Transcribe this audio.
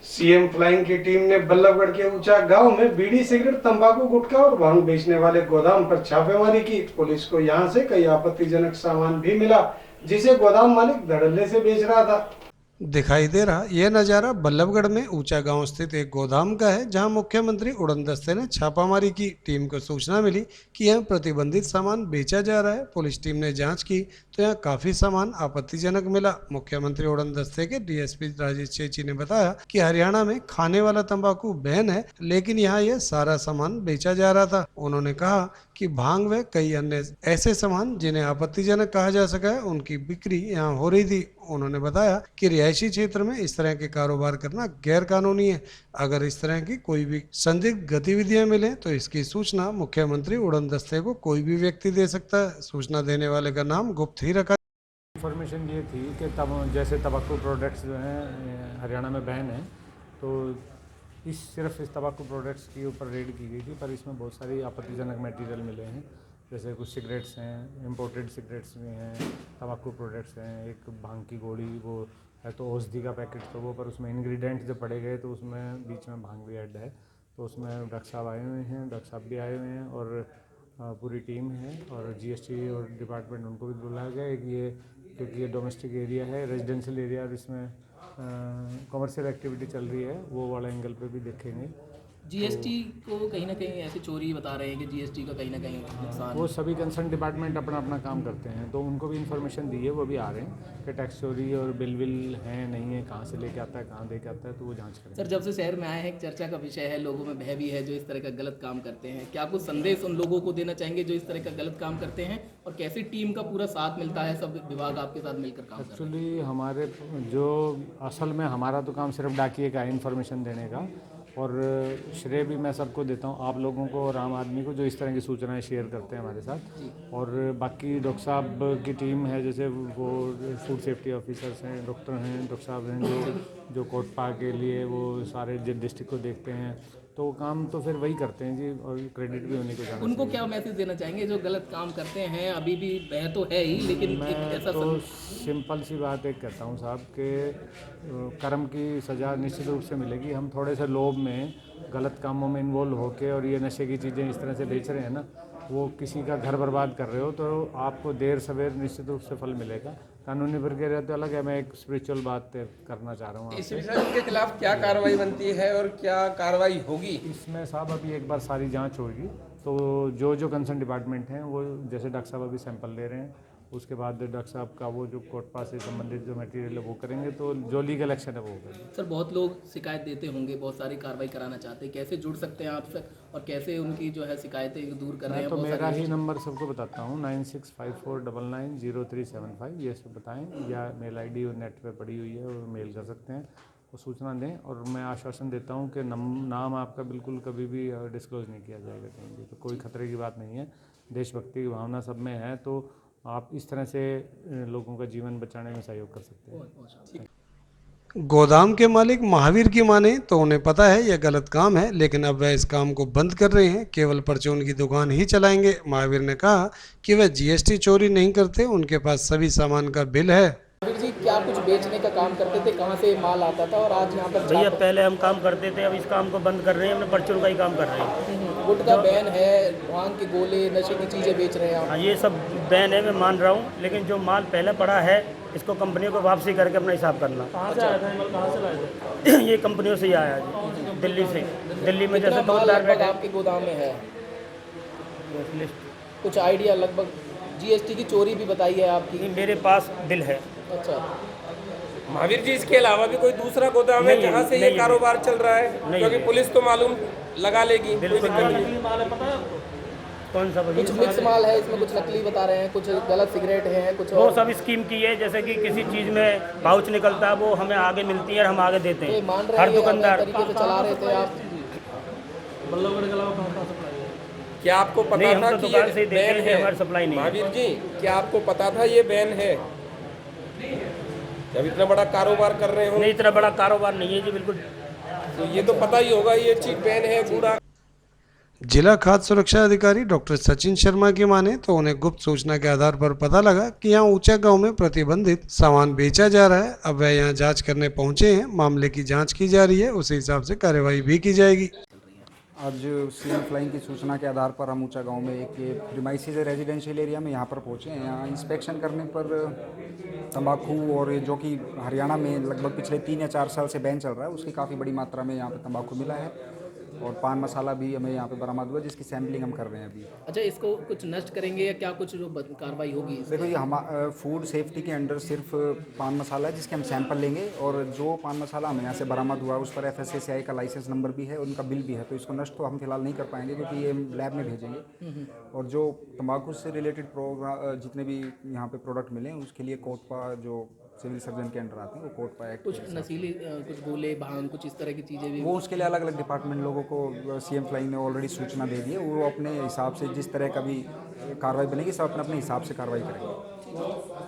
CM flying की team ने बल्लभगढ़ के ऊंचा गांव में बीड़ी सिगरेट तंबाकू गुटखा और भांग बेचने वाले गोदाम पर छापेमारी की। पुलिस को यहां से कई आपत्तिजनक सामान भी मिला, जिसे गोदाम मालिक धड़ल्ले से बेच रहा था। दिखाई दे रहा यह नज़ारा बल्लभगढ़ में ऊंचा गांव स्थित एक गोदाम का है, जहां मुख्यमंत्री उड़न दस्ते ने छापामारी की। टीम को सूचना मिली कि यहां प्रतिबंधित सामान बेचा जा रहा है। पुलिस टीम ने जांच की तो यहां काफी सामान आपत्तिजनक मिला। मुख्यमंत्री उड़न दस्ते के डीएसपी राजेश चेची ने बताया कि हरियाणा में खाने वाला तंबाकू बैन है, लेकिन यहाँ यह सारा सामान बेचा जा रहा था। उन्होंने कहा कि भांग व कई अन्य ऐसे सामान जिन्हें आपत्तिजनक कहा जा सका है, उनकी बिक्री यहाँ हो रही थी। उन्होंने बताया कि रिहायशी क्षेत्र में इस तरह के कारोबार करना गैर कानूनी है। अगर इस तरह की कोई भी संदिग्ध गतिविधियां मिले तो इसकी सूचना मुख्यमंत्री उड़न दस्ते को कोई भी व्यक्ति दे सकता है। सूचना देने वाले का नाम गुप्त ही रखा। इन्फॉर्मेशन ये थी कि तब जैसे तंबाकू प्रोडक्ट्स जो हैं हरियाणा में बैन है, तो सिर्फ इस तंबाकू प्रोडक्ट्स के ऊपर रेड की गई थी, पर इसमें बहुत सारी आपत्तिजनक मटेरियल मिले हैं। जैसे कुछ सिगरेट्स हैं, इंपोर्टेड सिगरेट्स भी हैं, तंबाकू प्रोडक्ट्स हैं, एक भांग की गोली, वो है तो औषधि का पैकेट तो वो, पर उसमें इंग्रेडिएंट्स जब पड़े गए तो उसमें बीच में भांग भी ऐड है। तो उसमें डॉक्टर साहब आए हुए हैं, डॉक्टर साहब भी आए हुए हैं और पूरी टीम है, और जीएसटी और डिपार्टमेंट उनको भी बुलाया गया है कि ये, क्योंकि ये डोमेस्टिक एरिया है, रेजिडेंशियल एरिया, और इसमें कमर्शियल एक्टिविटी चल रही है, वो वाला एंगल पे भी देखेंगे। जीएसटी को कहीं ना कहीं ऐसे चोरी बता रहे हैं कि जीएसटी का कहीं ना कहीं नुकसान। वो सभी कंसर्न डिपार्टमेंट अपना अपना काम करते हैं, तो उनको भी इन्फॉर्मेशन दी है, वो भी आ रहे हैं कि टैक्स चोरी और बिल है नहीं है, कहाँ से लेके आता है, कहाँ दे के आता है, तो वो जांच करें। सर, जब से शहर में आए हैं, एक चर्चा का विषय है, लोगों में भय भी है जो इस तरह का गलत काम करते हैं। क्या कुछ संदेश उन लोगों को देना चाहेंगे जो इस तरह का गलत काम करते हैं, और कैसी टीम का पूरा साथ मिलता है, सब विभाग आपके साथ मिलकर काम करते हैं? एक्चुअली हमारे जो असल में हमारा तो काम सिर्फ डाकिए का है, इन्फॉर्मेशन देने का, और श्रेय भी मैं सबको देता हूँ, आप लोगों को और आम आदमी को जो इस तरह की सूचनाएं शेयर करते हैं हमारे साथ। और बाकी डॉक्टर साहब की टीम है, जैसे वो फूड सेफ्टी ऑफिसर्स हैं, डॉक्टर हैं, डॉक्टर साहब हैं जो कोटपा के लिए वो सारे डिस्ट्रिक्ट को देखते हैं, तो वो काम तो फिर वही करते हैं जी, और क्रेडिट भी उन्हीं को जाना उनको चाहिए। क्या मैसेज देना चाहेंगे जो गलत काम करते हैं? अभी भी भय तो है ही, लेकिन एक मैं ऐसा तो सिंपल सी बात एक कहता हूँ साहब कि कर्म की सज़ा निश्चित रूप से मिलेगी। हम थोड़े से लोभ में गलत कामों में इन्वॉल्व होके और ये नशे की चीज़ें इस तरह से बेच रहे हैं ना, वो किसी का घर बर्बाद कर रहे हो, तो आपको देर सवेर निश्चित रूप से फल मिलेगा। कानूनी प्रक्रिया तो अलग है, मैं एक स्पिरिचुअल बात करना चाह रहा हूँ आपसे। उनके खिलाफ क्या कार्रवाई बनती है और क्या कार्रवाई होगी? इसमें साहब अभी एक बार सारी जांच होगी, तो जो कंसर्न डिपार्टमेंट हैं वो, जैसे डॉक्टर साहब अभी सैंपल ले रहे हैं, उसके बाद डॉक्टर साहब का वो जो कोटपा से संबंधित जो मटेरियल है वो करेंगे, तो जो लीगल एक्शन है वो होगा। सर, बहुत लोग शिकायत देते होंगे, बहुत सारी कार्रवाई कराना चाहते हैं, कैसे जुड़ सकते हैं आपसे और कैसे उनकी जो है शिकायतें दूर कर रहे हैं? तो मेरा ही नंबर सबको बताता हूँ, 9654990375, ये सब बताएं, या मेल आईडी और नेट पे पड़ी हुई है, वो मेल कर सकते हैं, वो सूचना दें, और मैं आश्वासन देता हूँ कि नाम आपका बिल्कुल कभी भी डिस्क्लोज नहीं किया जाएगा कहीं भी, तो कोई खतरे की बात नहीं है। देशभक्ति की भावना सब में है, तो आप इस तरह से लोगों का जीवन बचाने में सहयोग कर सकते हैं। गोदाम के मालिक महावीर की माने तो उन्हें पता है यह गलत काम है, लेकिन अब वह इस काम को बंद कर रहे हैं, केवल परचून की दुकान ही चलाएंगे। महावीर ने कहा कि वह जीएसटी चोरी नहीं करते, उनके पास सभी सामान का बिल है। महावीर जी, क्या कुछ बेचने का काम करते थे? कहाँ से माल आता था और आज यहाँ पर? भैया पहले हम काम करते थे, अब इस काम को बंद कर रहे हैं, हमने परचून का ही काम कर रहे हैं। गुटखा बैन है, भांग के गोले, नशे की चीज़ें बेच रहे हैं आप? हाँ, ये सब बैन है, मैं मान रहा हूँ, लेकिन जो माल पहले पड़ा है इसको कंपनियों को वापसी करके अपना हिसाब करना। कहाँ से आया था माल, कहाँ से लाए थे? ये कंपनियों से ही आया है जी, दिल्ली से। दिल्ली में जैसे दुकानदार बैठे आपके गोदाम में है, लिस्ट कुछ आइडिया लगभग? जीएसटी की चोरी भी बताई है आपकी? मेरे पास बिल है। अच्छा महावीर जी, इसके अलावा भी कोई दूसरा गोदाम है जहाँ से ये कारोबार चल रहा है? क्योंकि पुलिस तो मालूम लगा लेगी। बिल्कुल कौन सा? कुछ मिक्स माल है इसमें, कुछ नकली बता रहे हैं, कुछ गलत सिगरेट है, कुछ वो सब स्कीम की है, जैसे कि किसी चीज़ में पाउच निकलता है वो हमें आगे मिलती है और हम आगे देते हैं। मान रहे हर हैं दुकानदार तरीके से चला रहे थे आप? क्या आपको पता नहीं, हम था तो कि दुकान ये से ही देते बैन हैं, है? हमारी सप्लाई नहीं है। महावीर जी, क्या आपको पता था ये बैन है? जब इतना बड़ा कारोबार कर रहे हो? नहीं, इतना बड़ा कारोबार नहीं है जी, बिल्कुल। तो ये तो पता ही होगा ये चीज बैन है, कूड़ा। जिला खाद्य सुरक्षा अधिकारी डॉक्टर सचिन शर्मा की माने तो उन्हें गुप्त सूचना के आधार पर पता लगा कि यहाँ ऊंचा गांव में प्रतिबंधित सामान बेचा जा रहा है। अब वह यहाँ जांच करने पहुंचे हैं, मामले की जांच की जा रही है, उसी हिसाब से कार्रवाई भी की जाएगी। आज सीएम फ्लाइंग की सूचना के आधार पर हम ऊंचा गांव में एक प्रीमाइसिस रेजिडेंशियल एरिया में यहाँ पर पहुँचे हैं। यहाँ इंस्पेक्शन करने पर तंबाकू और जो कि हरियाणा में लगभग पिछले 3 या 4 साल से बैन चल रहा है, उसकी काफ़ी बड़ी मात्रा में यहाँ पर तंबाकू मिला है और पान मसाला भी हमें यहाँ पे बरामद हुआ, जिसकी सैम्पलिंग हम कर रहे हैं अभी। अच्छा, इसको कुछ नष्ट करेंगे या क्या कुछ जो कार्रवाई होगी? देखो, ये हम फूड सेफ्टी के अंडर सिर्फ पान मसाला है जिसके हम सैंपल लेंगे, और जो पान मसाला हमें यहाँ से बरामद हुआ उस पर FSSAI का लाइसेंस नंबर भी है, उनका बिल भी है, तो इसको नष्ट तो हम फिलहाल नहीं कर पाएंगे क्योंकि ये लैब में भेजेंगे। और जो तंबाकू से रिलेटेड जितने भी यहाँ पे प्रोडक्ट मिले उसके लिए कोटपा जो सिविल सर्जन के अंडर आते हैं, वो कोटपा एक्ट, कुछ नशीली कुछ गोले भांग कुछ इस तरह की चीज़ें भी वो उसके लिए अलग अलग डिपार्टमेंट लोगों को सीएम फ्लाइंग ने ऑलरेडी सूचना दे दी है। वो अपने हिसाब से जिस तरह का भी कार्रवाई बनेगी सब अपने अपने हिसाब से कार्रवाई करेंगे।